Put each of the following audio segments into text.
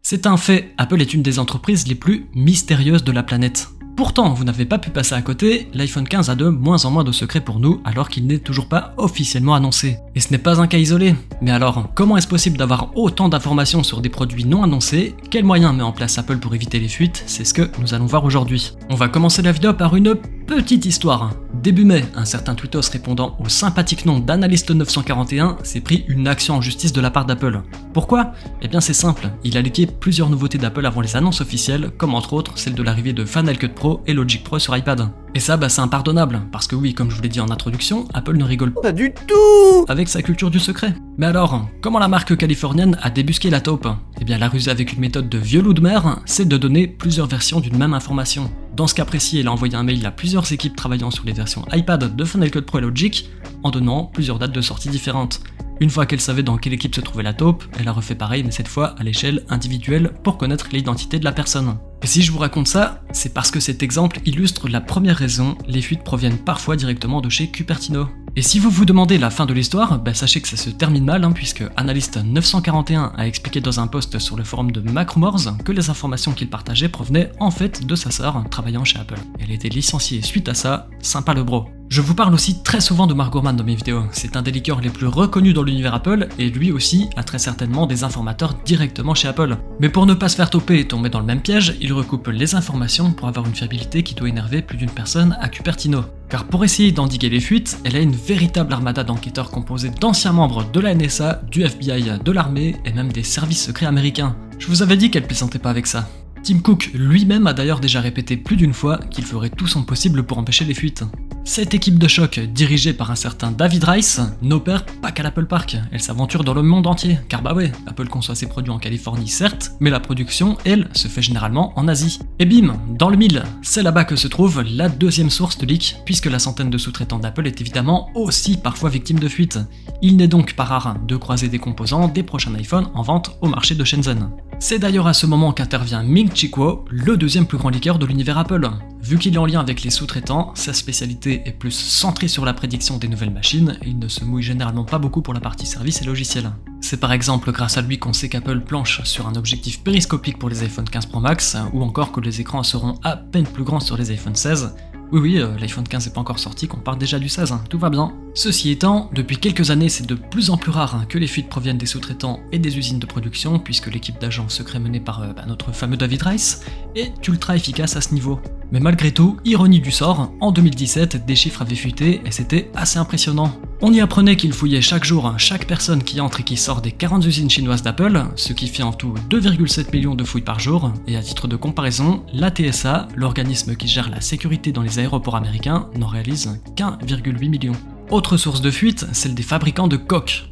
C'est un fait, Apple est une des entreprises les plus mystérieuses de la planète. Pourtant, vous n'avez pas pu passer à côté, l'iPhone 15 a de moins en moins de secrets pour nous alors qu'il n'est toujours pas officiellement annoncé. Et ce n'est pas un cas isolé. Mais alors, comment est-ce possible d'avoir autant d'informations sur des produits non annoncés? Quels moyens met en place Apple pour éviter les fuites? C'est ce que nous allons voir aujourd'hui. On va commencer la vidéo par une petite histoire. Début mai, un certain tweetos répondant au sympathique nom d'Analyste941 s'est pris une action en justice de la part d'Apple. Pourquoi? Eh bien c'est simple, il a leaké plusieurs nouveautés d'Apple avant les annonces officielles, comme entre autres celle de l'arrivée de Final Cut Pro et Logic Pro sur iPad. Et ça, c'est impardonnable, parce que oui, comme je vous l'ai dit en introduction, Apple ne rigole pas du tout avec sa culture du secret. Mais alors, comment la marque californienne a débusqué la taupe? Eh bien la rusée avec une méthode de vieux loup de mer, c'est de donner plusieurs versions d'une même information. Dans ce cas précis, elle a envoyé un mail à plusieurs équipes travaillant sur les versions iPad de Final Cut Pro et Logic, en donnant plusieurs dates de sortie différentes. Une fois qu'elle savait dans quelle équipe se trouvait la taupe, elle a refait pareil mais cette fois à l'échelle individuelle pour connaître l'identité de la personne. Et si je vous raconte ça, c'est parce que cet exemple illustre la première raison, les fuites proviennent parfois directement de chez Cupertino. Et si vous vous demandez la fin de l'histoire, sachez que ça se termine mal puisque Analyste941 a expliqué dans un post sur le forum de MacRumors que les informations qu'il partageait provenaient en fait de sa sœur travaillant chez Apple. Elle a été licenciée suite à ça, sympa le bro. Je vous parle aussi très souvent de Mark Gurman dans mes vidéos, c'est un des leakers les plus reconnus dans l'univers Apple et lui aussi a très certainement des informateurs directement chez Apple. Mais pour ne pas se faire toper et tomber dans le même piège, il recoupe les informations pour avoir une fiabilité qui doit énerver plus d'une personne à Cupertino. Car pour essayer d'endiguer les fuites, elle a une véritable armada d'enquêteurs composée d'anciens membres de la NSA, du FBI, de l'armée et même des services secrets américains. Je vous avais dit qu'elle plaisantait pas avec ça. Tim Cook lui-même a d'ailleurs déjà répété plus d'une fois qu'il ferait tout son possible pour empêcher les fuites. Cette équipe de choc, dirigée par un certain David Rice, n'opère pas qu'à l'Apple Park, elle s'aventure dans le monde entier, car Apple conçoit ses produits en Californie certes, mais la production, elle, se fait généralement en Asie. Et bim, dans le mille, c'est là-bas que se trouve la deuxième source de leak, puisque la centaine de sous-traitants d'Apple est évidemment aussi parfois victime de fuites. Il n'est donc pas rare de croiser des composants des prochains iPhones en vente au marché de Shenzhen. C'est d'ailleurs à ce moment qu'intervient Ming-Chi Kuo, le deuxième plus grand leaker de l'univers Apple. Vu qu'il est en lien avec les sous-traitants, sa spécialité est plus centrée sur la prédiction des nouvelles machines et il ne se mouille généralement pas beaucoup pour la partie service et logiciels. C'est par exemple grâce à lui qu'on sait qu'Apple planche sur un objectif périscopique pour les iPhone 15 Pro Max ou encore que les écrans seront à peine plus grands sur les iPhone 16. Oui, l'iPhone 15 n'est pas encore sorti, qu'on parle déjà du 16, tout va bien. Ceci étant, depuis quelques années, c'est de plus en plus rare que les fuites proviennent des sous-traitants et des usines de production, puisque l'équipe d'agents secrets menée par notre fameux David Rice est ultra efficace à ce niveau. Mais malgré tout, ironie du sort, en 2017, des chiffres avaient fuité et c'était assez impressionnant. On y apprenait qu'ils fouillaient chaque jour chaque personne qui entre et qui sort des 40 usines chinoises d'Apple, ce qui fait en tout 2,7 millions de fouilles par jour, et à titre de comparaison, la TSA, l'organisme qui gère la sécurité dans les aéroports américains, n'en réalise qu'1,8 million. Autre source de fuite, celle des fabricants de coques.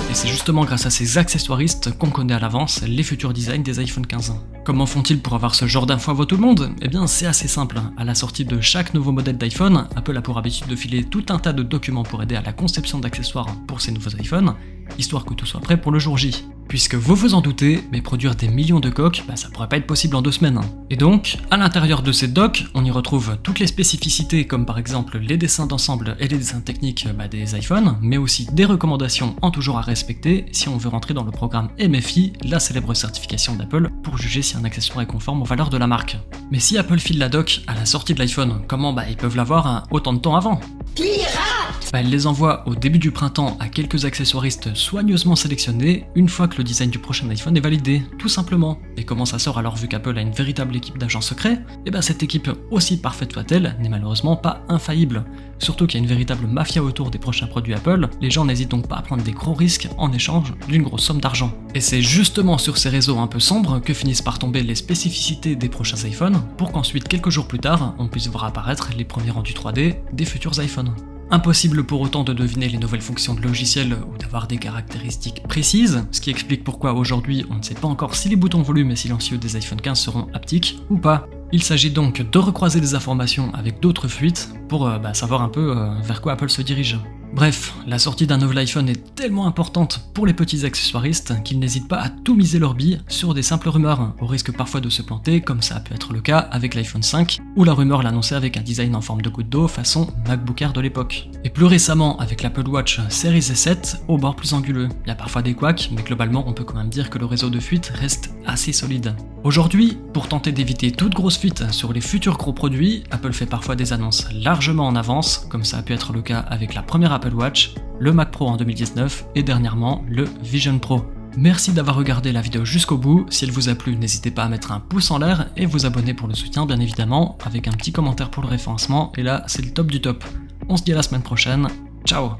Et c'est justement grâce à ces accessoiristes qu'on connaît à l'avance les futurs designs des iPhone 15. Comment font-ils pour avoir ce genre d'infos à vous tout le monde? Eh bien c'est assez simple, à la sortie de chaque nouveau modèle d'iPhone, Apple a pour habitude de filer tout un tas de documents pour aider à la conception d'accessoires pour ces nouveaux iPhones, histoire que tout soit prêt pour le jour J. Puisque vous vous en doutez, mais produire des millions de coques, ça pourrait pas être possible en 2 semaines. Et donc, à l'intérieur de ces docs, on y retrouve toutes les spécificités comme par exemple les dessins d'ensemble et les dessins techniques des iPhones, mais aussi des recommandations en tout genre à respecter si on veut rentrer dans le programme MFI, la célèbre certification d'Apple, pour juger si un accessoire est conforme aux valeurs de la marque. Mais si Apple file la doc à la sortie de l'iPhone, comment ils peuvent l'avoir autant de temps avant? Elle les envoie au début du printemps à quelques accessoiristes soigneusement sélectionnés une fois que le design du prochain iPhone est validé, tout simplement. Et comment ça sort alors vu qu'Apple a une véritable équipe d'agents secrets? Cette équipe, aussi parfaite soit-elle, n'est malheureusement pas infaillible. Surtout qu'il y a une véritable mafia autour des prochains produits Apple, les gens n'hésitent donc pas à prendre des gros risques en échange d'une grosse somme d'argent. Et c'est justement sur ces réseaux un peu sombres que finissent par tomber les spécificités des prochains iPhones, pour qu'ensuite quelques jours plus tard, on puisse voir apparaître les premiers rendus 3D des futurs iPhones. Impossible pour autant de deviner les nouvelles fonctions de logiciel ou d'avoir des caractéristiques précises, ce qui explique pourquoi aujourd'hui on ne sait pas encore si les boutons volume et silencieux des iPhone 15 seront haptiques ou pas. Il s'agit donc de recroiser des informations avec d'autres fuites pour savoir un peu vers quoi Apple se dirige. Bref, la sortie d'un nouvel iPhone est tellement importante pour les petits accessoiristes qu'ils n'hésitent pas à tout miser leur bille sur des simples rumeurs, au risque parfois de se planter comme ça a pu être le cas avec l'iPhone 5, où la rumeur l'annonçait avec un design en forme de goutte d'eau façon MacBook Air de l'époque. Et plus récemment avec l'Apple Watch Series 7 au bord plus anguleux. Il y a parfois des couacs, mais globalement on peut quand même dire que le réseau de fuite reste assez solide. Aujourd'hui, pour tenter d'éviter toute grosse fuite sur les futurs gros produits, Apple fait parfois des annonces largement en avance, comme ça a pu être le cas avec la première Apple Watch, le Mac Pro en 2019 et dernièrement le Vision Pro. Merci d'avoir regardé la vidéo jusqu'au bout, si elle vous a plu n'hésitez pas à mettre un pouce en l'air et vous abonner pour le soutien bien évidemment, avec un petit commentaire pour le référencement et là c'est le top du top. On se dit à la semaine prochaine, ciao.